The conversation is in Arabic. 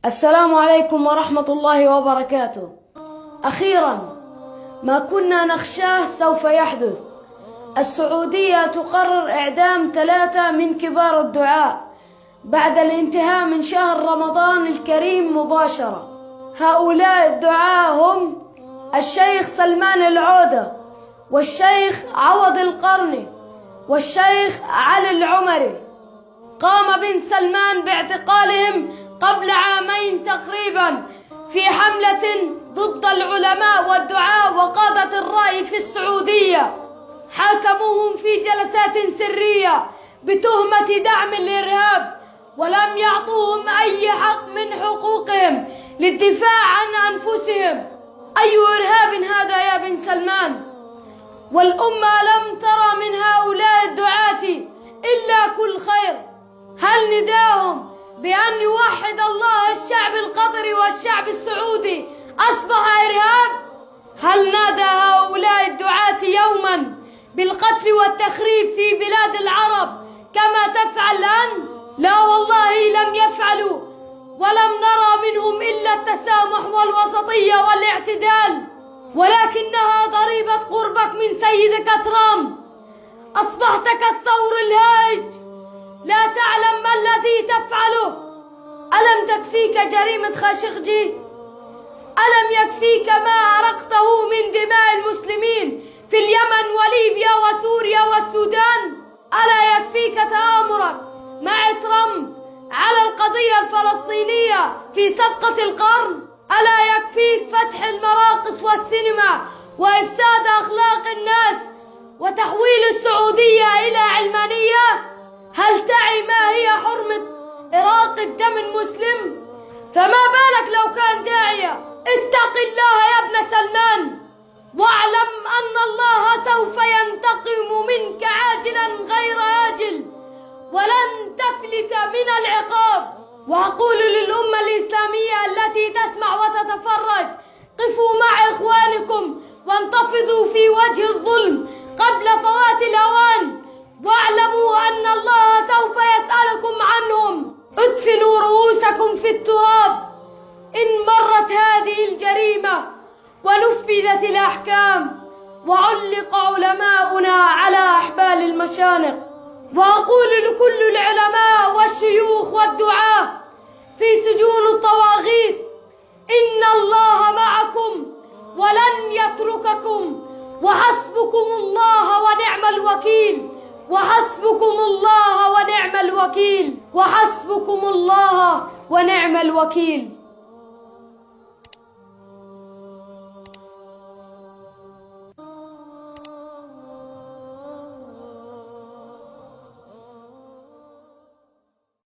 السلام عليكم ورحمة الله وبركاته. أخيرا ما كنا نخشاه سوف يحدث. السعودية تقرر إعدام 3 من كبار الدعاة بعد الانتهاء من شهر رمضان الكريم مباشرة. هؤلاء الدعاة هم الشيخ سلمان العودة، والشيخ عوض القرني، والشيخ علي العمري. قام بن سلمان باعتقالهم قبل عامين تقريبا في حملة ضد العلماء والدعاة وقادة الرأي في السعودية. حاكموهم في جلسات سرية بتهمة دعم الإرهاب، ولم يعطوهم أي حق من حقوقهم للدفاع عن أنفسهم. أي إرهاب هذا يا بن سلمان؟ والأمة لم ترى من هؤلاء الدعاة إلا كل خير. هل نداهم بأن يوحد الله الشعب القطري والشعب السعودي أصبح إرهاب؟ هل نادى هؤلاء الدعاة يوما بالقتل والتخريب في بلاد العرب كما تفعل الآن؟ لا والله لم يفعلوا، ولم نرى منهم إلا التسامح والوسطية والاعتدال، ولكنها ضريبة قربك من سيدك ترامب. أصبحت كالثور الهائج لا تعلم ما الذي تفعله. ألم تكفيك جريمة خاشقجي؟ ألم يكفيك ما أرقته من دماء المسلمين في اليمن وليبيا وسوريا والسودان؟ ألا يكفيك تآمرك مع ترامب على القضية الفلسطينية في صفقة القرن؟ ألا يكفيك فتح المراقص والسينما وإفساد أخلاق الناس وتحويل السعودية إلى علمانية؟ هل تعي ما هي حرمة إراقة دم المسلم؟ فما بالك لو كان داعية. اتق الله يا ابن سلمان، واعلم أن الله سوف ينتقم منك عاجلا غير آجل، ولن تفلت من العقاب. وأقول للأمة الإسلامية التي تسمع وتتفرج: قفوا مع إخوانكم وانتفضوا في وجه الظلم قبل فوات الأوان، واعلموا أن الله سوف يسألكم عنهم. ادفنوا رؤوسكم في التراب إن مرت هذه الجريمة ونفذت الأحكام وعلق علماؤنا على أحبال المشانق. وأقول لكل العلماء والشيوخ والدعاة في سجون الطواغيت: إن الله معكم ولن يترككم، وحسبكم الله ونعم الوكيل، وحسبكم الله ونعم الوكيل، وحسبكم الله ونعم الوكيل.